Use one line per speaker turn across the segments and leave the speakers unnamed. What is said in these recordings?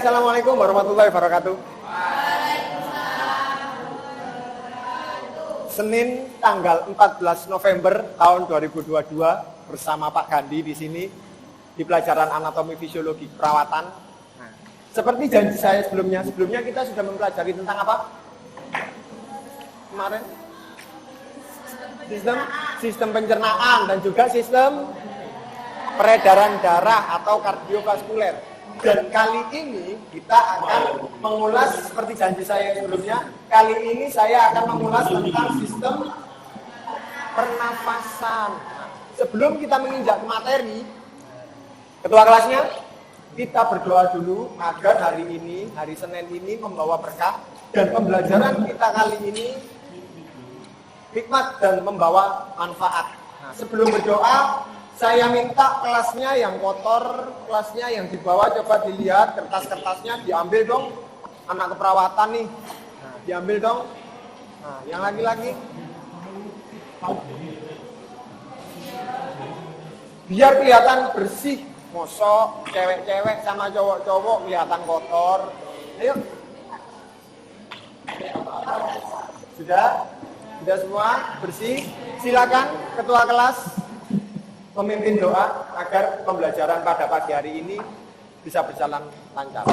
assalamualaikum warahmatullahi wabarakatuh. Senin tanggal 14 November tahun 2022 bersama Pak Gandhi di sini di pelajaran anatomi fisiologi perawatan. Nah, seperti janji saya sebelumnya kita sudah mempelajari tentang apa? Kemarin sistem pencernaan dan juga sistem peredaran darah atau kardiovaskuler. Dan kali ini kita akan mengulas seperti janji saya sebelumnya. Kali ini saya akan mengulas tentang sistem pernafasan. Sebelum kita menginjak materi, ketua kelasnya, kita berdoa dulu agar hari ini, hari Senin ini membawa berkah dan pembelajaran kita kali ini hikmat dan membawa manfaat. Nah, sebelum berdoa, saya minta kelasnya yang kotor, kelasnya yang di bawah coba dilihat, kertas-kertasnya diambil dong. Anak keperawatan nih, nah, diambil dong. Nah, yang laki-laki, biar kelihatan bersih. Mosok cewek-cewek sama cowok-cowok kelihatan kotor. Ayo. Sudah semua bersih. Silakan ketua kelas memimpin doa agar pembelajaran pada pagi hari ini bisa berjalan lancar.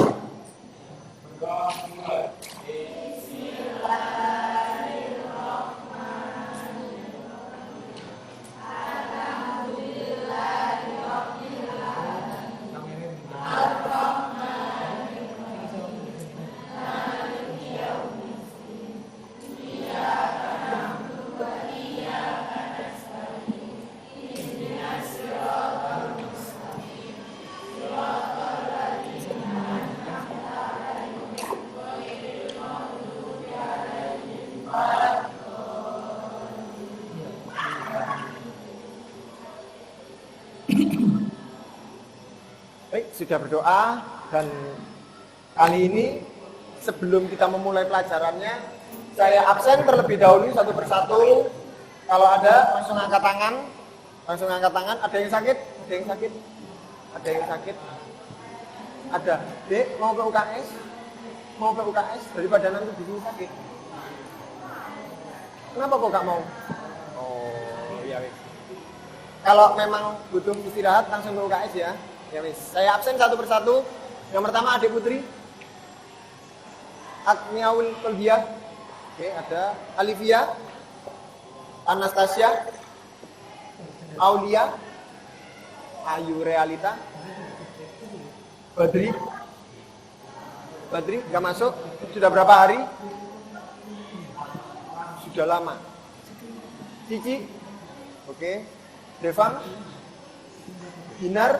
Baik, sudah berdoa dan kali ini sebelum kita memulai pelajarannya, saya absen terlebih dahulu satu persatu. Kalau ada langsung angkat tangan. Ada yang sakit? Ada. Dek, mau ke UKS? Daripada nanti di sini sakit. Kenapa kok gak mau? Oh, iya wis. Kalau memang butuh istirahat langsung ke UKS ya. Ya wis, saya absen satu persatu. Yang pertama adik Putri Agniaul Kolbia. Oke, ada Alivia, Anastasia, Aulia, Ayu Realita, Badri gak masuk. Sudah berapa hari? Sudah lama. Cici, oke. Devan, Dinar,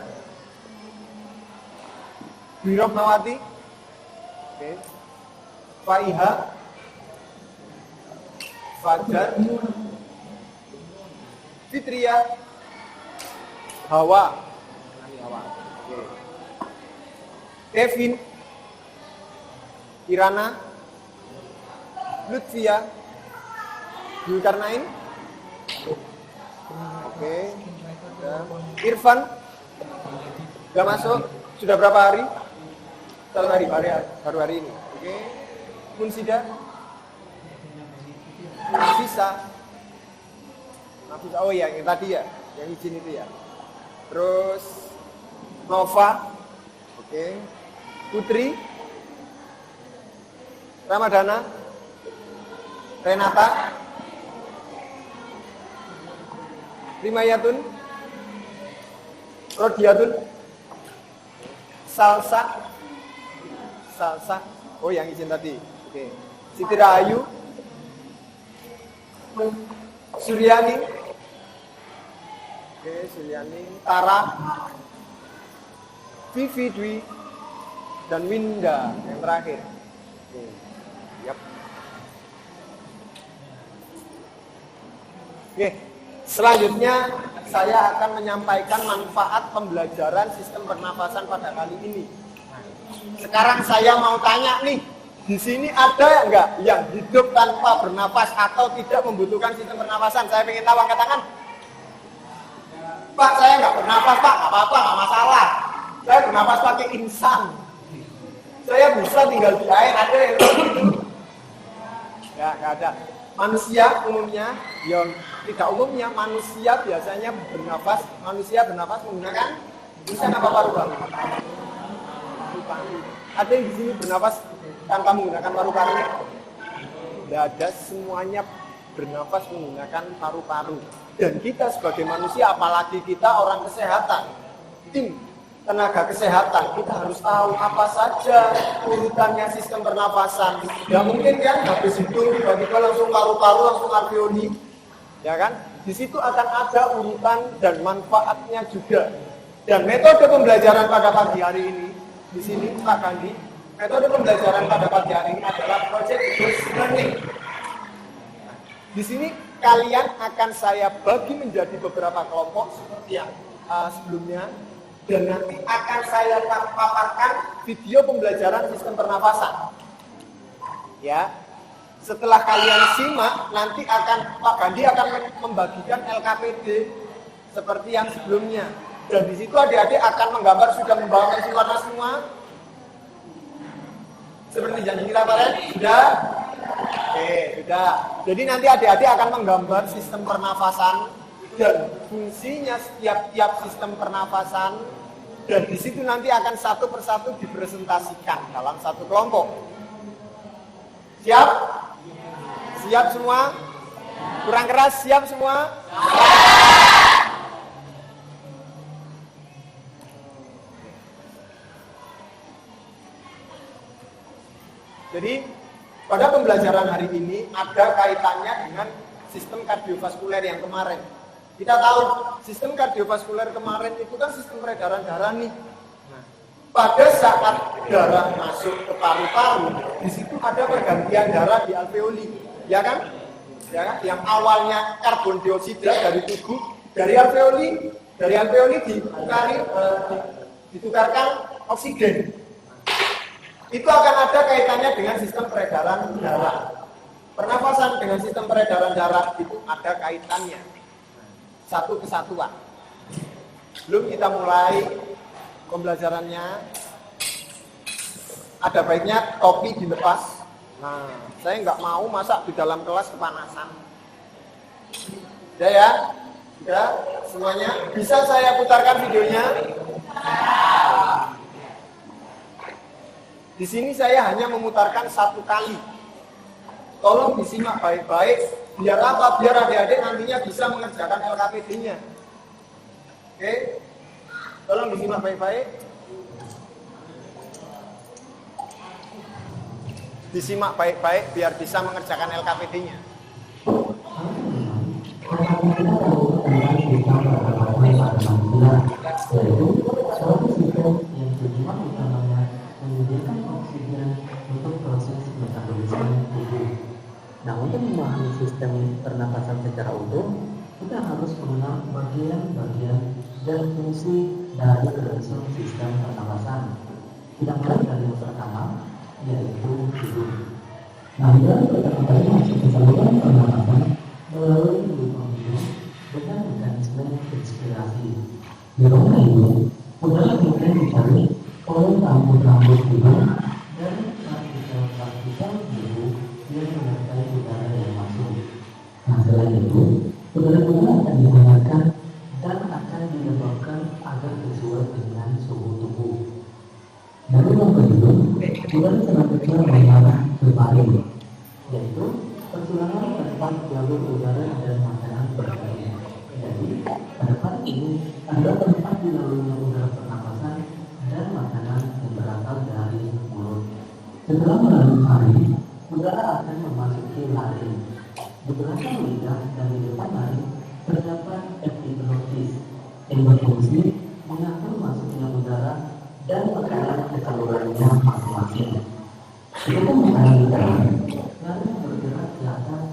Birop Mawati, oke. Faiha, Fajar, Fitria, Hawa, oke. Kevin, Irana, Lutfia, Zulkarnain, oke. Irfan, gak masuk. Sudah berapa hari? Satu hari, baru hari ini. Oke. Munsida, Nafisa. Oh iya, yang tadi ya, yang izin itu ya. Terus Nova, oke. Putri, Ramadana, Renata, Rimayatun, Rodiatun, Salsa. Oh yang izin tadi. Oke. Siti Rahayu, Suryani. Oke, Suryani, Tara, Vivi Dwi, dan Winda yang terakhir. Oke. Yap. Oke. Selanjutnya saya akan menyampaikan manfaat pembelajaran sistem pernafasan pada kali ini. Sekarang saya mau tanya nih, di sini ada nggak yang hidup tanpa bernapas atau tidak membutuhkan sistem pernafasan? Saya ingin tahu, angkat tangan. Pak, saya nggak bernapas, Pak. Nggak apa-apa, nggak masalah. Saya bernapas pakai insan. Saya bisa tinggal di air, ada yang gitu. Ya, nggak ada. Manusia umumnya, ya tidak umumnya, manusia biasanya bernafas menggunakan tulisan apa paru-paru? Ada yang di sini bernafas tanpa menggunakan paru-paru? Tidak ada, semuanya bernafas menggunakan paru-paru. Dan kita sebagai manusia, apalagi kita orang kesehatan, tim tenaga kesehatan, kita harus tahu apa saja urutannya sistem pernafasan. Ya mungkin kan habis itu tiba-tiba langsung paru-paru, langsung alveoli, ya kan? Di situ akan ada urutan dan manfaatnya juga. Dan metode pembelajaran pada pagi hari ini, di sini Pak Gandhi, metode pembelajaran pada pagi hari ini adalah project based learning. Di sini kalian akan saya bagi menjadi beberapa kelompok seperti yang sebelumnya, dan nanti akan saya paparkan video pembelajaran sistem pernafasan. Ya, setelah kalian simak, nanti Pak Gandhi akan membagikan LKPD seperti yang sebelumnya. Dan di situ adik-adik akan menggambar, sudah membawa pensil warna semua. Seperti janji kita kemarin, sudah? Oke, sudah. Jadi nanti adik-adik akan menggambar sistem pernafasan dan fungsinya setiap sistem pernafasan, dan di situ nanti akan satu persatu dipresentasikan dalam satu kelompok. Siap? Siap semua? Kurang keras, siap semua? Jadi pada pembelajaran hari ini ada kaitannya dengan sistem kardiovaskuler yang kemarin. Kita tahu sistem kardiovaskuler kemarin itu kan sistem peredaran darah nih. Nah, pada saat darah masuk ke paru-paru, di situ ada pergantian darah di alveoli, ya kan? Ya kan? Yang awalnya karbon dioksida dari tubuh, dari alveoli ditukarkan oksigen. Itu akan ada kaitannya dengan sistem peredaran darah. Pernafasan dengan sistem peredaran darah itu ada kaitannya. Satu kesatuan. Belum kita mulai pembelajarannya, ada baiknya topi dilepas. Nah, saya nggak mau masak di dalam kelas kepanasan. Udah ya? Udah semuanya? Bisa saya putarkan videonya? Di sini saya hanya memutarkan satu kali. Tolong disimak baik-baik. Biar apa? Biar adik-adik nantinya bisa mengerjakan LKPD-nya. Oke? Tolong disimak baik-baik. Disimak baik-baik biar bisa mengerjakan LKPD-nya.
Nah, untuk memahami sistem pernapasan secara utuh, kita harus mengenal bagian-bagian dan fungsi dari kelenjar sistem pernapasan. Kita mulai dari yang pertama, yaitu hidung. Nah, dalam pertama kali masuk ke saluran pernapasan melalui lubang hidung dengan mekanisme inspirasi. Di rongga hidung, udara kemudian ditarik oleh rambut-rambut hidung dan partikel-partikel debu yang menyertai udara yang masuk. Nah, selain itu, udara-udara akan dihangatkan dan akan dilembabkan agar sesuai dengan suhu tubuh. Dari rongga hidung, udara selanjutnya mengarah ke paru, yaitu persilangan tempat jalur udara dan makanan berkarya. Jadi, pada paru ini ada tempat dilaluinya udara pernapasan dan makanan yang berasal dari mulut. Setelah melalui paru, udara akan memasuki laring. Di belakang lidah dan di depan laring terdapat epiglotis yang berfungsi mengatur masuknya udara dan makanan ke salurannya masing-masing. Ketika makanan di dalam, laring bergerak ke atas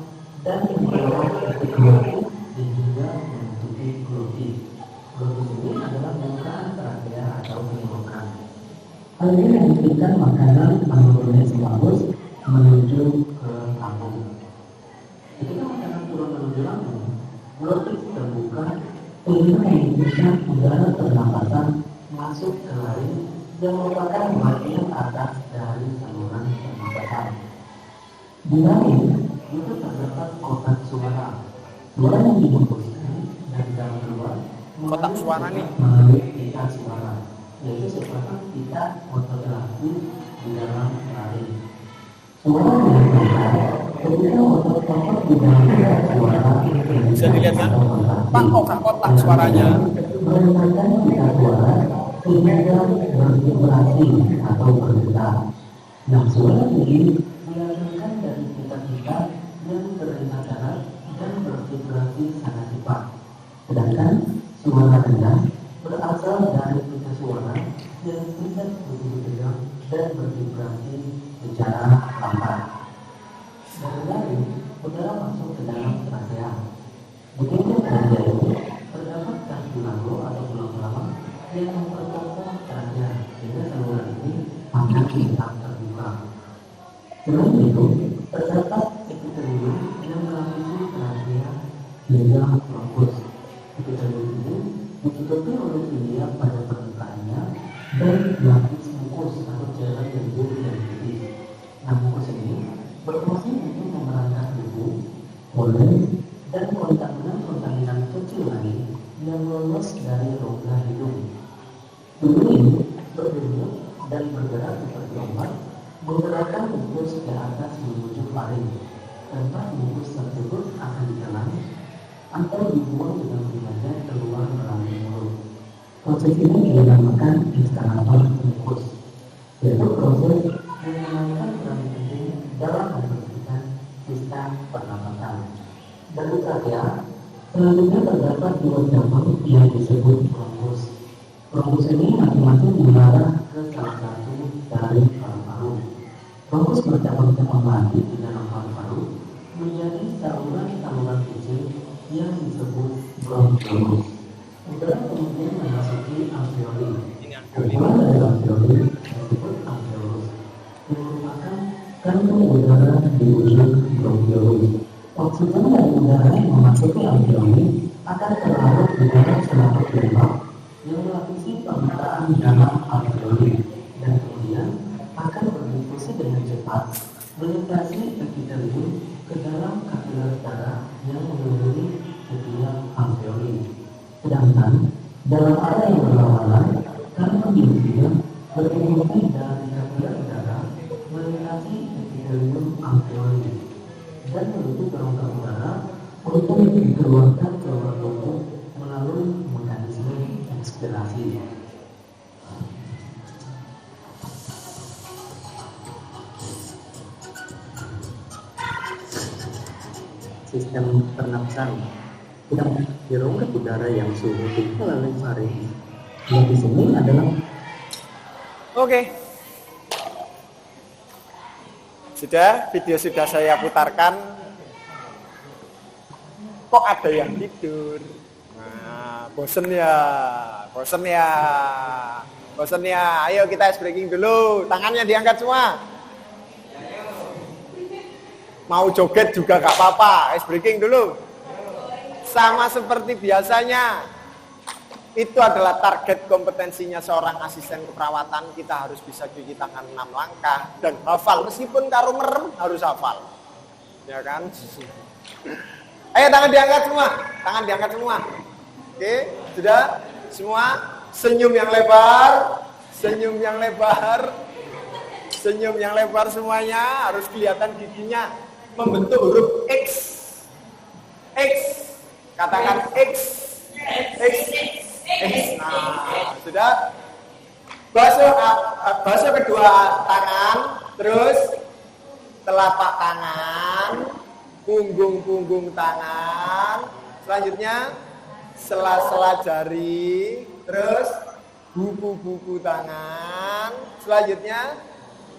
dan mendorong epiglotis hingga menutupi glotis. Glotis ini adalah pembukaan trakea atau tenggorokan. Hal ini memungkinkan makanan menurunnya bagus menuju ke lambung. Ketika makanan turun menuju lambung, glotis terbuka sehingga memungkinkan udara pernapasan masuk ke laring yang merupakan bagian atas dari saluran pernapasan. Di lain itu terdapat kotak suara. Suara yang dihembuskan dari dalam keluar
Kotak suara nih.
melalui pita suara, yaitu seperti pita fotografi di dalam layar. Suara yang keluar ketika otot-otot di dalam pita suara
Bisa dilihat kan? Pak, kotak suaranya.
menggunakan pita suara sehingga bervibrasi atau bergetar. Nah, suara ini dihasilkan dari pita-pita yang berencana dan bervibrasi sangat cepat. Sedangkan suara rendah berasal dari pita suara yang tidak begitu tegang dan bervibrasi secara lambat. Dari lain, udara masuk ke dalam trachea. Di pintu trachea itu terdapat kartilago atau tulang yang memperkokoh trachea sehingga saluran ini akan tetap terbuka. Selain itu, terdapat epitelium yang melapisi trachea hingga bronkus. Epitelium ini ditutupi oleh ilia pada permukaannya dan lapis mukus atau cairan yang biru dan tipis. Nah, mukus ini berfungsi untuk memerankan debu, polen, dan kontaminan kecil lain yang lolos dari rongga hidung. Debu ini berdenyut dan bergerak seperti ombak, menggerakkan mukus ke atas menuju faring. Tempat mukus tersebut akan ditelan atau dibuang dengan sengaja keluar melalui mulut. Proses ini dinamakan ekskavator mukus, yaitu proses yang memainkan peran penting dalam membersihkan sistem pernapasan. Dari trachea, selanjutnya terdapat dua cabang yang disebut bronkus. Bronkus ini masing-masing mengarah ke salah satu dari paru-paru. Bronkus bercabang-cabang lagi di dalam paru-paru menjadi saluran-saluran kecil yang disebut bronkiolus. Udara kemudian memasuki alveoli. Ukuran dari alveoli disebut alveolus, yang merupakan kantong udara di ujung bronkiolus. Oksigen dari udara yang memasuki alveoli akan terlarut di dalam selaput lembab yang melapisi permukaan dalam alveoli dan kemudian akan berdifusi dengan cepat melintasi epitelium ke dalam kapiler darah yang mengelilingi setiap alveoli. Sedangkan dalam area yang berlawanan, karena diusia berfungsi dari kapiler darah melintasi epitelium alveoli dan menuju ke rongga udara untuk dikeluarkan keluar tubuh melalui mekanisme ekspirasi. Sistem pernapasan yang di rongga udara yang suhu tinggi melalui faring. Yang di sini adalah
Oke. Sudah, video sudah saya putarkan. Kok ada yang tidur? Nah, bosen ya. Ayo kita ice breaking dulu. Tangannya diangkat semua. Mau joget juga gak apa-apa. Ice breaking dulu. Sama seperti biasanya. Itu adalah target kompetensinya seorang asisten keperawatan. Kita harus bisa cuci tangan 6 langkah dan hafal. Meskipun karo merem harus hafal. Ya kan? Ayo tangan diangkat semua. Oke, sudah? Semua senyum yang lebar. Senyum yang lebar semuanya. Harus kelihatan giginya membentuk huruf X. Katakan X. Nah, sudah. Basuh kedua tangan, terus telapak tangan, punggung tangan, selanjutnya sela-sela jari, terus buku tangan, selanjutnya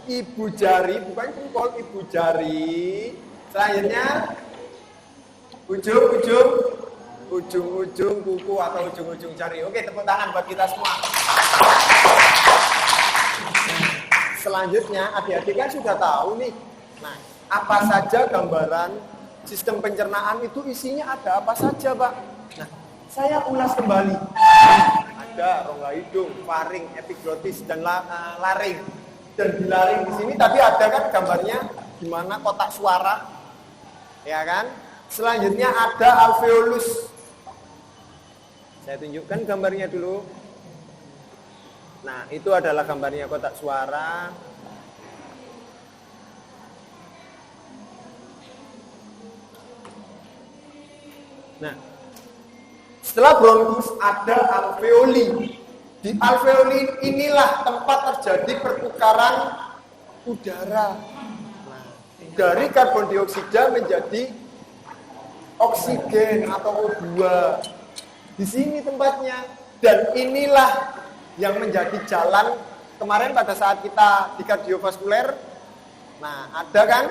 ibu jari, bukan jempol, ibu jari, selanjutnya ujung-ujung kuku atau ujung-ujung jari. Oke, tepuk tangan buat kita semua. Selanjutnya, adik-adik kan sudah tahu nih. Nah, apa saja gambaran sistem pencernaan itu isinya ada apa saja, Pak? Nah, saya ulas kembali. dada, rongga hidung, faring, epiglotis, dan laring. Dan di laring di sini tadi ada kan gambarnya gimana kotak suara, ya kan? Selanjutnya ada alveolus. Saya tunjukkan gambarnya dulu. Nah, itu adalah gambarnya kotak suara. Nah, setelah bronkus ada alveoli. Di alveoli inilah tempat terjadi pertukaran udara. Nah, dari karbon dioksida menjadi oksigen atau O2. Di sini tempatnya. Dan inilah yang menjadi jalan kemarin pada saat kita di kardiovaskuler. Nah, ada kan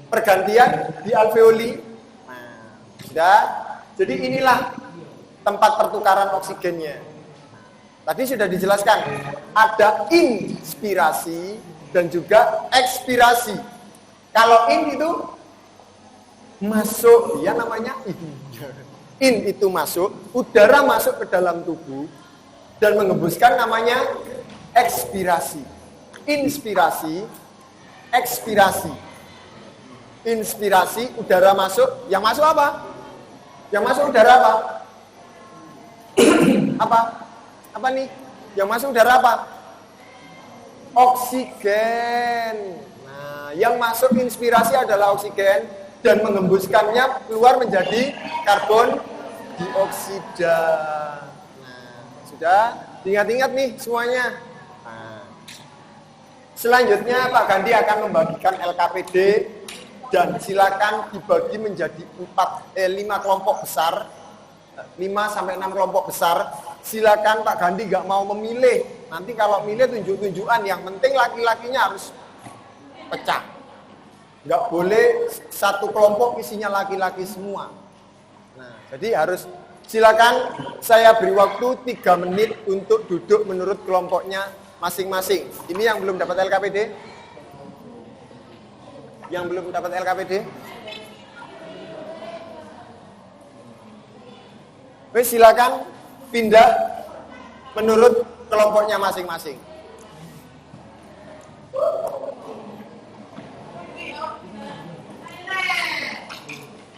pergantian di alveoli. Nah, sudah. Jadi inilah tempat pertukaran oksigennya. Tadi sudah dijelaskan, ada inspirasi dan juga ekspirasi. Kalau in itu masuk, ya namanya in. In itu masuk, udara masuk ke dalam tubuh dan mengembuskan namanya ekspirasi. Inspirasi, ekspirasi. Inspirasi, udara masuk, yang masuk apa? Yang masuk udara apa? Apa? Apa nih? Yang masuk udara apa? Oksigen. Nah, yang masuk inspirasi adalah oksigen dan mengembuskannya keluar menjadi karbon dioksida. Nah, sudah ingat-ingat nih semuanya. Nah, selanjutnya Pak Gandhi akan membagikan LKPD dan silakan dibagi menjadi 5 kelompok besar. 5 sampai 6 kelompok besar. Silakan Pak Gandhi nggak mau memilih. Nanti kalau milih tunjuk-tunjukan, yang penting laki-lakinya harus pecah. Nggak boleh satu kelompok isinya laki-laki semua. Nah, jadi harus silakan saya beri waktu 3 menit untuk duduk menurut kelompoknya masing-masing. Ini yang belum dapat LKPD? Yang belum dapat LKPD? Oke, silakan pindah menurut kelompoknya masing-masing.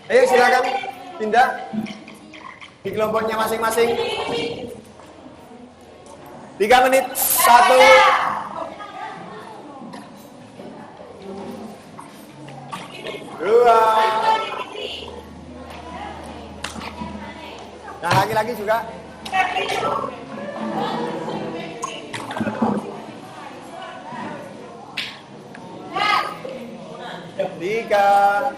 Ayo silakan pindah di kelompoknya masing-masing. 3 menit. 1, 2. Yang laki-laki juga. 3.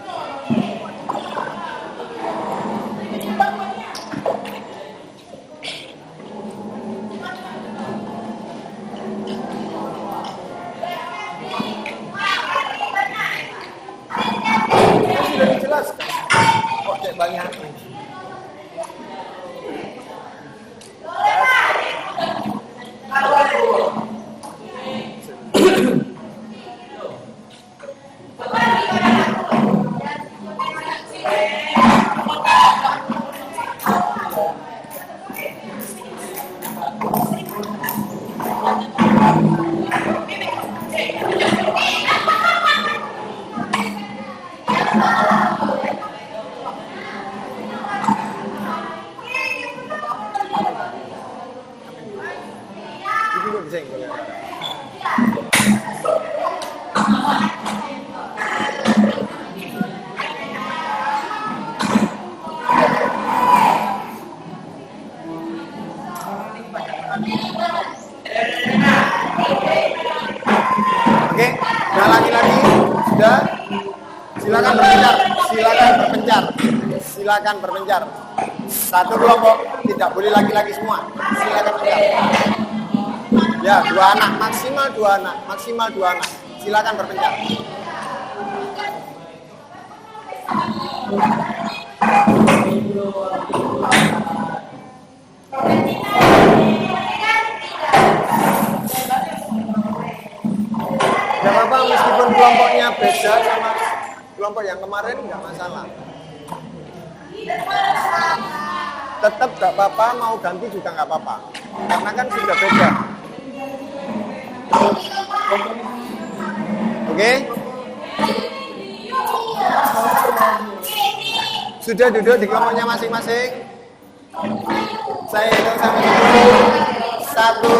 Sudah dijelaskan. Oke, banyak. Oke, nah laki-laki sudah, silakan berpencar, silakan berpencar. Satu kelompok, tidak boleh laki-laki semua, silakan pencar. Ya, 2 anak, maksimal 2 anak, silakan berpencar. Gak apa-apa, meskipun kelompoknya beda sama kelompok yang kemarin, nggak masalah. tetap nggak apa-apa, mau ganti juga nggak apa-apa. Karena kan sudah beda. Oke? Sudah duduk di kelompoknya masing-masing. Saya hitung sampai 10. 1, 2,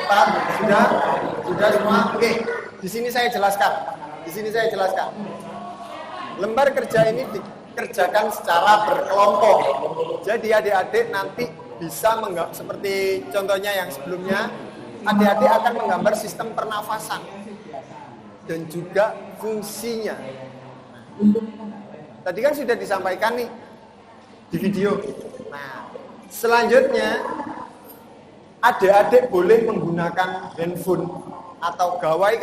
4. Sudah semua. Oke, di sini saya jelaskan. Lembar kerja ini dikerjakan secara berkelompok. Jadi adik-adik nanti bisa seperti contohnya yang sebelumnya, adik-adik akan menggambar sistem pernafasan dan juga fungsinya. Tadi kan sudah disampaikan nih di video. Nah, selanjutnya adik-adik boleh menggunakan handphone atau gawai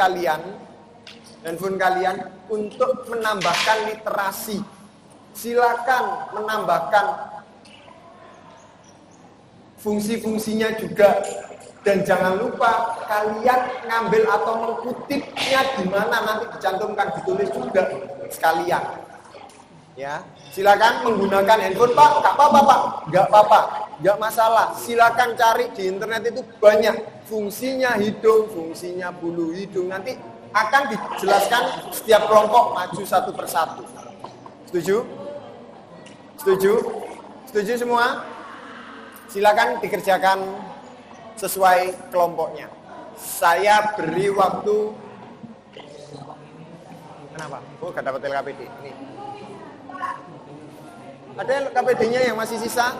handphone kalian untuk menambahkan literasi. Silakan menambahkan fungsi-fungsinya juga. Dan jangan lupa kalian ngambil atau mengutipnya di mana nanti dicantumkan, ditulis juga sekalian. Ya, silakan menggunakan handphone, Pak. Nggak apa-apa, Pak. Nggak apa-apa, nggak masalah. Silakan cari di internet, itu banyak fungsinya hidung, fungsinya bulu hidung. Nanti akan dijelaskan setiap kelompok maju satu persatu. Setuju? Setuju semua? Silakan dikerjakan sesuai kelompoknya. Saya beri waktu. Kenapa? Oh, gak dapat LKPD. Ini. Ada LKPD-nya yang masih sisa?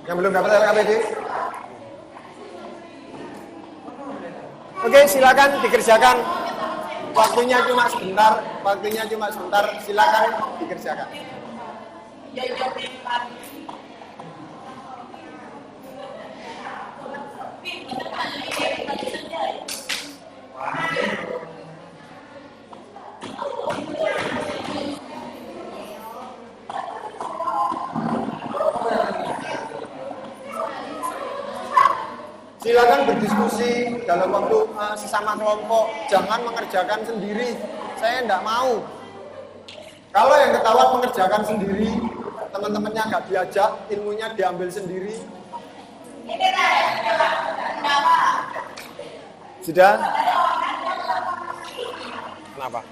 Yang belum dapat LKPD? Oke, silakan dikerjakan. Waktunya cuma sebentar, silakan dikerjakan. Silakan berdiskusi dalam waktu sesama kelompok, jangan mengerjakan sendiri. Saya enggak mau. Kalau yang ketahuan mengerjakan sendiri, teman-temannya nggak diajak, ilmunya diambil sendiri. Sudah? Kenapa?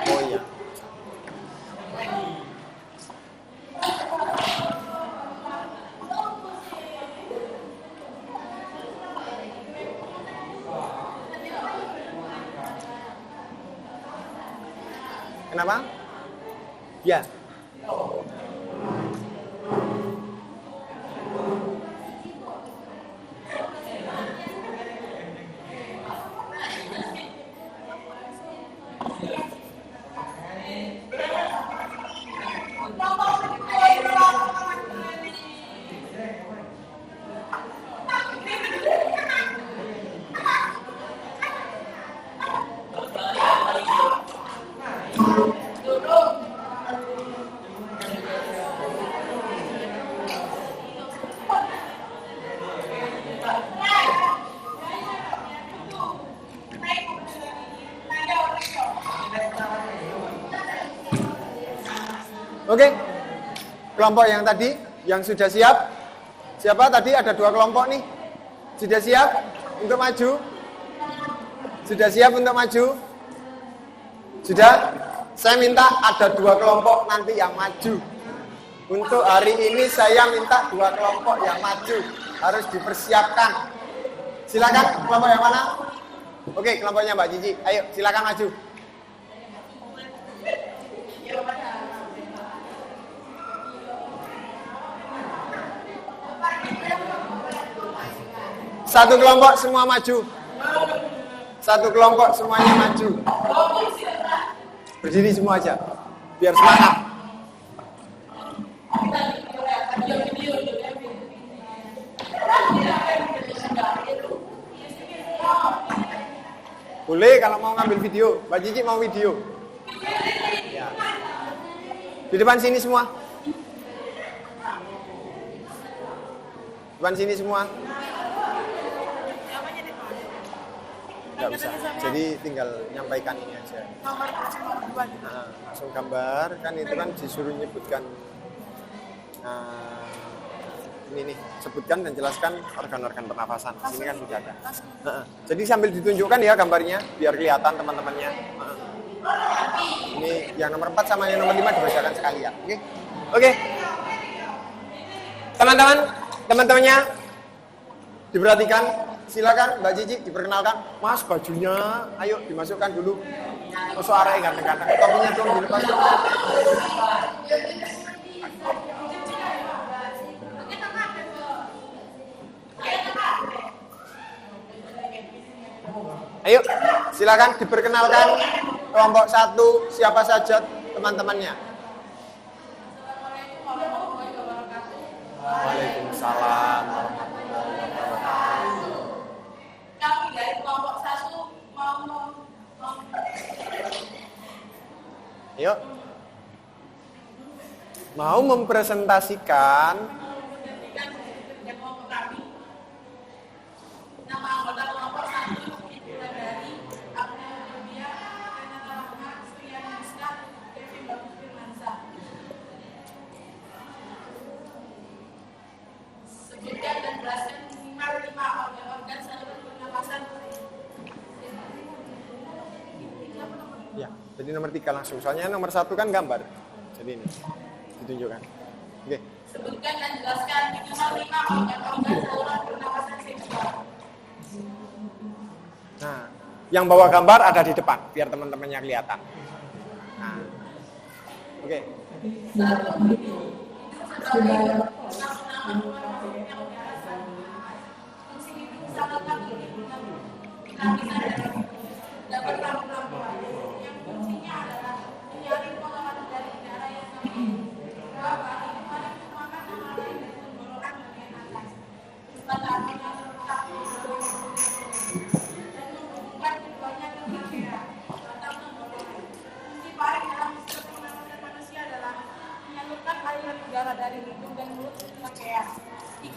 Oh iya. Kenapa? Ya. Oke, kelompok yang tadi, yang sudah siap. Siapa tadi? Ada 2 kelompok nih. Sudah siap untuk maju? Sudah siap untuk maju? Sudah? Saya minta ada 2 kelompok nanti yang maju. Untuk hari ini saya minta 2 kelompok yang maju. Harus dipersiapkan. Silakan, kelompok yang mana? Oke, kelompoknya Mbak Cici. Ayo, silakan maju. Satu kelompok semua maju. Satu kelompok semuanya maju. Berdiri semua aja, biar semangat. Boleh kalau mau ngambil video. Mbak Cici mau video. Ya. Di depan sini semua. Depan sini semua. Nggak bisa. Jadi tinggal nyampaikan ini aja. Nah, langsung gambar. Kan itu kan disuruh nyebutkan. Ini nih, sebutkan dan jelaskan organ-organ pernafasan. Ini kan sudah ada. Jadi sambil ditunjukkan ya gambarnya, biar kelihatan teman-temannya. Ini yang nomor 4 sama yang nomor 5 dibacakan sekalian. Oke? Oke. Teman-temannya diperhatikan. Silakan Mbak Cici diperkenalkan. Mas, bajunya ayo dimasukkan dulu. Suaranya ganteng-ganteng. Topinya tuh dilepas. Ayo, silakan diperkenalkan kelompok 1 siapa saja teman-temannya. Waalaikumsalam.
Kami dari kelompok 1
Ayo. Mau mempresentasikan
nama anggota kelompok 1 dari Abdullah Renata Rahma, Srian Rizka, Kevin Bagus Firmansyah. Sebutkan dan jelaskan minimal 5 organ-organ saluran pernapasan.
ya, jadi nomor 3 langsung. Soalnya nomor 1 kan gambar. Jadi ini ditunjukkan. Oke.
Sebutkan dan jelaskan minimal 5 organ-organ saluran pernapasan seksual.
Nah, yang bawa gambar ada di depan biar teman-temannya kelihatan. Nah. Oke.
Dari hidung dan mulut ke trachea. 3.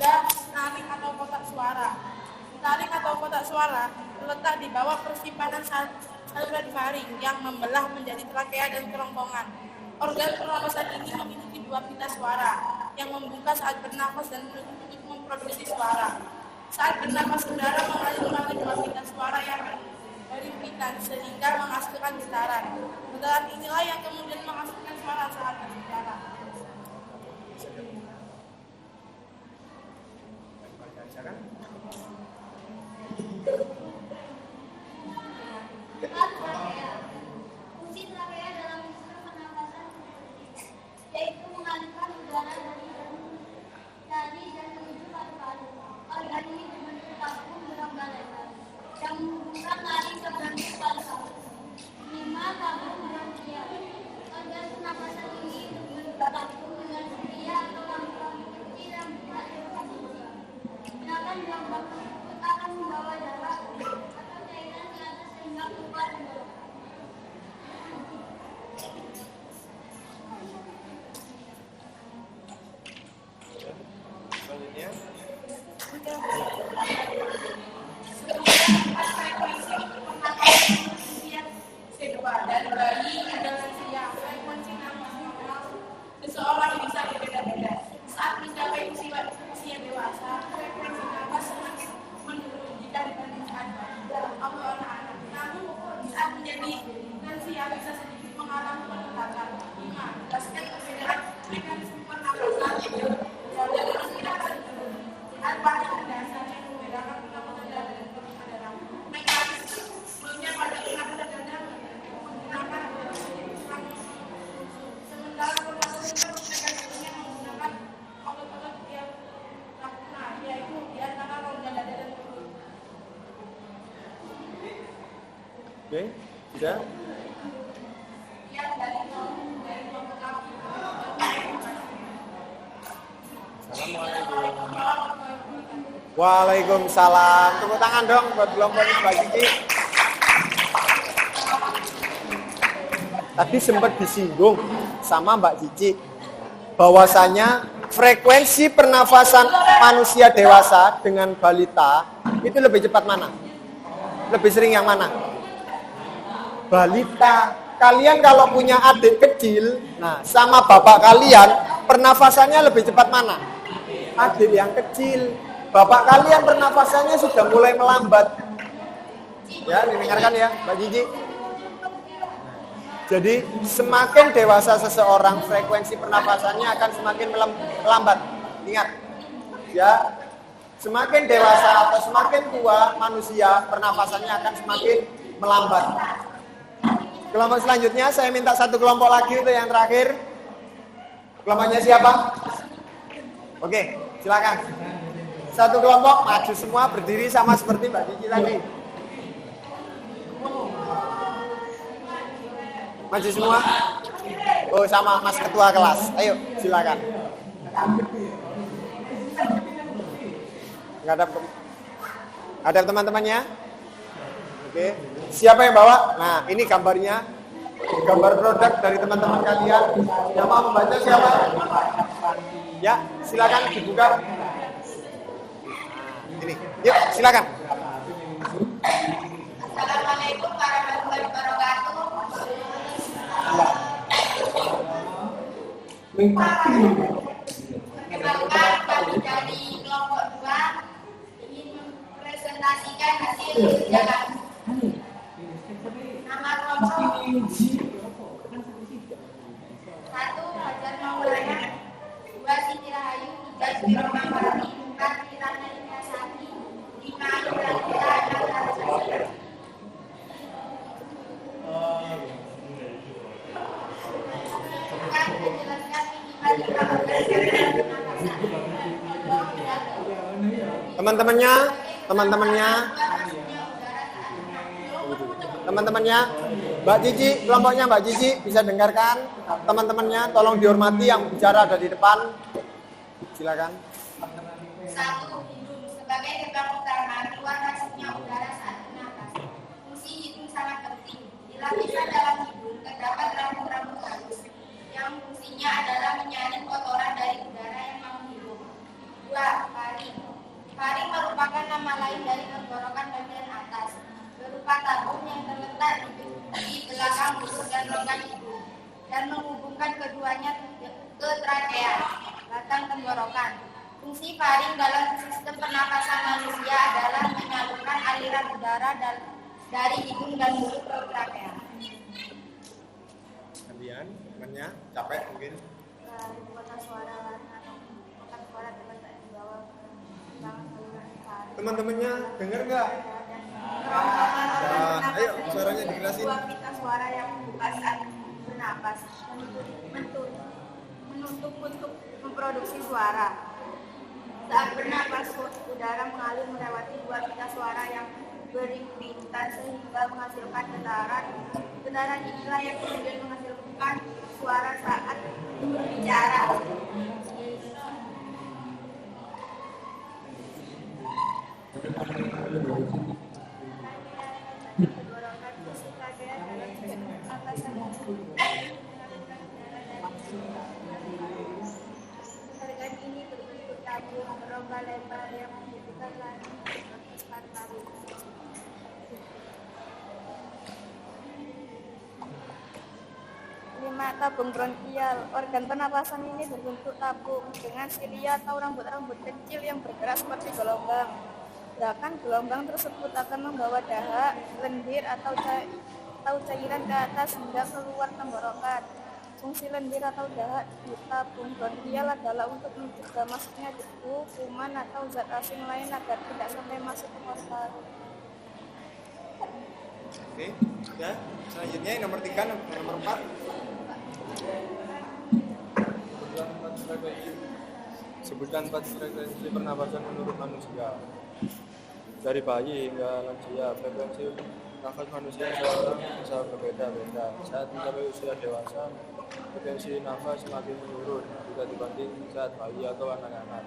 Naring atau kotak suara. Naring atau kotak suara terletak di bawah persimpanan saluran faring yang membelah menjadi trachea dan kerongkongan. Organ pernapasan ini memiliki 2 pita suara yang membuka saat bernafas dan menutup untuk memproduksi suara. Saat bernafas udara mengalir melalui 2 pita suara yang berhimpitan sehingga menghasilkan getaran. Getaran inilah yang kemudian menghasilkan suara saat berbicara.
Fungsi trachea dalam sistem pernapasan yaitu mengalirkan udara dari dan menuju paru-paru. Organ ini berbentuk tabung berongga lebar yang menghubungkan naring ke branchia paru-paru. 5. Tabung branchia. Organ pernapasan ini berbentuk tabung dengan setia atau lampu kecil yang bergerak di posisi. Gerakan gelombang tersebut akan membawa darah atau cairan ke atas sehingga keluar udara.
Selanjutnya.
Dan bayi dan lansia frekuensi nafas normal seseorang bisa berbeda-beda. Saat mencapai usia dewasa, frekuensi nafas semakin menurun jika dibandingkan anak-anak. Namun saat menjadi lansia bisa sedikit mengalami peningkatan. 5. Jelaskan perbedaan mekanisme pernapasan dan respirasi. Apa yang dasarnya membedakan pernapasan dada dan pernapasan darah? Mekanisme sebelumnya pada pernapasan dada menggunakan sementara pernapasan mekanismenya menggunakan otot-otot yang lakukan, yaitu di antara rongga dada dan perut.
Oke, sudah.
Yang dari kelompok kami.
Waalaikumsalam. Tepuk tangan dong buat kelompok Mbak Cici. Tadi sempat disinggung sama Mbak Cici bahwasanya frekuensi pernafasan manusia dewasa dengan balita itu lebih cepat mana? Lebih sering yang mana? Balita. Kalian kalau punya adik kecil, nah sama bapak kalian, pernafasannya lebih cepat mana? Adik yang kecil. Bapak kalian pernafasannya sudah mulai melambat. Ya, didengarkan ya, Mbak Gigi. Jadi semakin dewasa seseorang, frekuensi pernafasannya akan semakin melambat. Ingat, ya, semakin dewasa atau semakin tua manusia, pernafasannya akan semakin melambat. Kelompok selanjutnya, saya minta satu kelompok lagi itu yang terakhir. Kelompoknya siapa? Oke, silakan. Satu kelompok maju semua berdiri sama seperti Mbak Gigi tadi. Maju semua. Oh, sama Mas Ketua kelas. Ayo, silakan. Ada teman-temannya? Oke. Siapa yang bawa? Nah, ini gambarnya. Gambar produk dari teman-teman kalian. Yang mau membaca siapa? Ya, silakan dibuka. Ini. Yuk, silakan.
Assalamualaikum warahmatullahi wabarakatuh. Perkenalkan, kami dari kelompok 2 ingin mempresentasikan hasil kerja kami. Nama kelompok 1. Hajar Maulana, 2. Siti Rahayu, 3. Suwiro Mawati, 4. Kirana Ilyasati, 5. Indra Pita, 6. Narasasi. Akan menjelaskan minimal 15 pernafasan.
Teman-temannya, Mbak Cici, kelompoknya Mbak Cici bisa dengarkan. Teman-temannya, tolong dihormati yang bicara ada di depan. Silakan.
1. Hidung sebagai gerbang utama keluar masuknya udara saat bernafas. Fungsi hidung sangat penting. Di lapisan dalam hidung terdapat rambut-rambut halus yang fungsinya adalah menyaring kotoran dari udara yang menghirup. 2. Faring. Faring merupakan nama lain dari tenggorokan bagian atas, berupa tabung yang terletak di belakang mulut dan rongga hidung dan menghubungkan keduanya ke trakea, batang tenggorokan. Fungsi faring dalam sistem pernapasan manusia adalah menyalurkan aliran udara dari hidung dan mulut ke trakea.
Kemudian, temannya capek mungkin.
Kota suara atau kota suara terletak di bawah saluran faring.
Teman-temannya dengar nggak? Ayo, suaranya dijelasin.
Dua pita suara yang membuka saat bernapas, menutup untuk memproduksi suara. Saat bernapas, udara mengalir melewati dua pita suara yang berhimpitan sehingga menghasilkan getaran. Getaran inilah yang kemudian menghasilkan suara saat berbicara. Organ ini berbentuk tabung berongga lebar yang membutuhkan lari cepat lari. 5. Tabung bronkial. Organ pernapasan ini berbentuk tabung dengan silia atau rambut-rambut kecil yang bergerak seperti gelombang. Gerakan gelombang tersebut akan membawa dahak, lendir atau cairan ke atas hingga keluar tenggorokan. Fungsi lendir atau dahak di tabung bronkial adalah untuk mencegah masuknya debu, kuman atau zat asing lain agar tidak sampai masuk ke paru-paru.
Oke, ya. Selanjutnya yang nomor 3, nomor 4.
Sebutkan 4 frekuensi pernapasan menurut manusia. Dari bayi hingga lansia, frekuensi nafas manusia seorang bisa berbeda-beda. Saat mencapai usia dewasa, frekuensi nafas semakin menurun jika dibanding saat bayi atau anak-anak.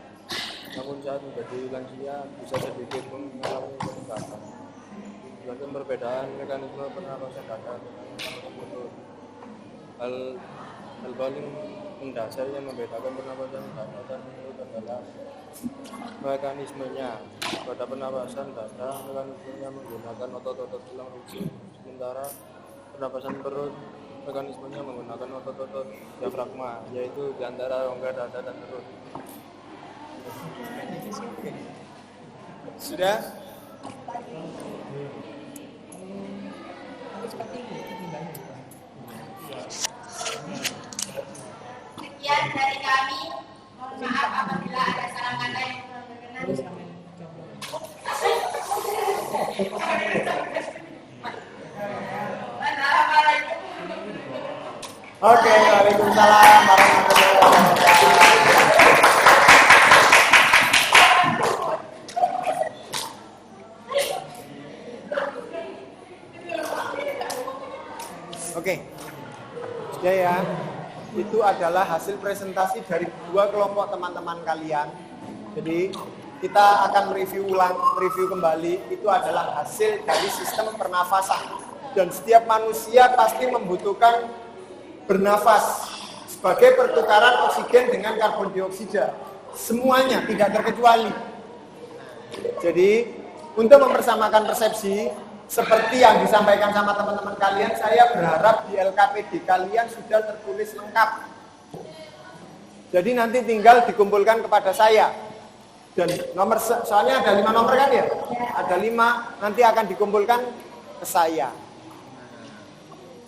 Namun saat menjadi lansia bisa sedikit mengalami peningkatan. Jelaskan perbedaan mekanisme pernapasan dada dengan pernapasan mulut. Hal paling mendasar yang membedakan pernapasan dada dan mulut adalah Mekanismenya pada pernapasan dada, mekanismenya menggunakan otot-otot tulang rusuk, sementara pernapasan perut mekanismenya menggunakan otot-otot diafragma, yaitu di antara rongga dada dan perut.
Sudah?
Sekian dari kami. Mohon maaf apabila ada salah kata yang kurang berkenan. Assalamualaikum.
Oke, waalaikumsalam warahmatullahi wabarakatuh. Oke, ya, itu adalah hasil presentasi dari 2 kelompok teman-teman kalian. Jadi kita akan review kembali. Itu adalah hasil dari sistem pernafasan. Dan setiap manusia pasti membutuhkan bernafas sebagai pertukaran oksigen dengan karbon dioksida. Semuanya, tidak terkecuali. Jadi untuk mempersamakan persepsi seperti yang disampaikan sama teman-teman kalian, saya berharap di LKPD kalian sudah tertulis lengkap. Jadi nanti tinggal dikumpulkan kepada saya. Dan nomor, soalnya ada 5 nomor kan ya? Ada 5, nanti akan dikumpulkan ke saya.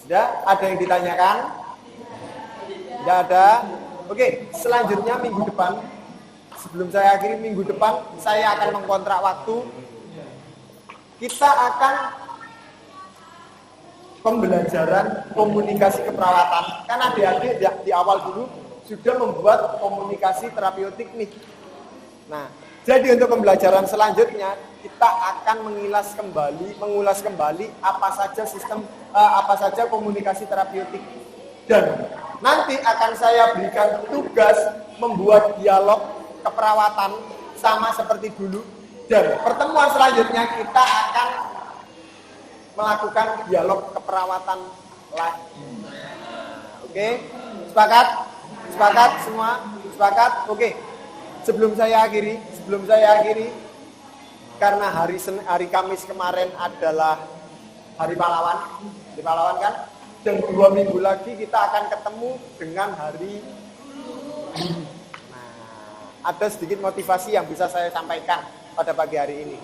Sudah? Ada yang ditanyakan? Tidak ada? Oke, selanjutnya minggu depan, sebelum saya akhiri minggu depan, saya akan mengkontrak waktu. Kita akan pembelajaran komunikasi keperawatan. Kan adik-adik di awal dulu sudah membuat komunikasi terapeutik nih. Nah, jadi untuk pembelajaran selanjutnya kita akan mengulas kembali apa saja komunikasi terapeutik. Dan nanti akan saya berikan tugas membuat dialog keperawatan sama seperti dulu. Dan pertemuan selanjutnya kita akan melakukan dialog keperawatan lagi. Oke? Sepakat? Sepakat semua? Sepakat? Oke. Sebelum saya akhiri, karena hari Kamis kemarin adalah hari pahlawan kan? Dan 2 minggu lagi kita akan ketemu dengan hari Bumi. Nah, ada sedikit motivasi yang bisa saya sampaikan pada pagi hari ini.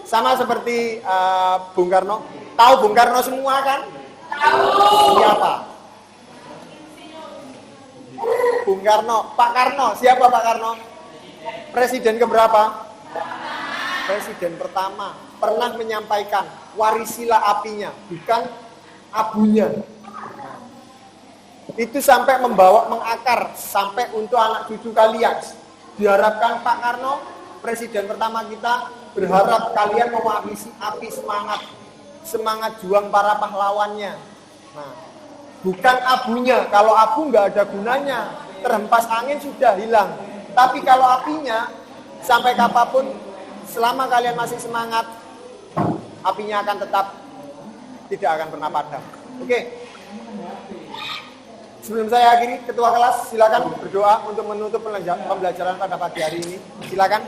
Sama seperti Bung Karno. Tahu Bung Karno semua kan? Tahu. Siapa? Bung Karno. Pak Karno. Siapa Pak Karno? Presiden keberapa? Presiden pertama. Pernah menyampaikan, warisilah apinya, bukan abunya. Itu sampai mengakar sampai untuk anak cucu kalian. Diharapkan Pak Karno, presiden pertama kita, berharap kalian mewarisi api semangat juang para pahlawannya. Nah, bukan abunya. Kalau abu nggak ada gunanya, terhempas angin sudah hilang. Tapi kalau apinya, sampai kapanpun, selama kalian masih semangat, apinya akan tetap tidak akan pernah padam. Oke. Sebelum saya akhiri, ketua kelas silakan berdoa untuk menutup pembelajaran pada pagi hari ini. Silakan.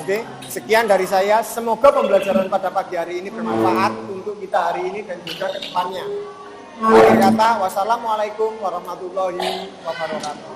Oke, sekian dari saya. Semoga pembelajaran pada pagi hari ini bermanfaat untuk kita hari ini dan juga ke depannya. Akhir kata, wassalamualaikum warahmatullahi wabarakatuh.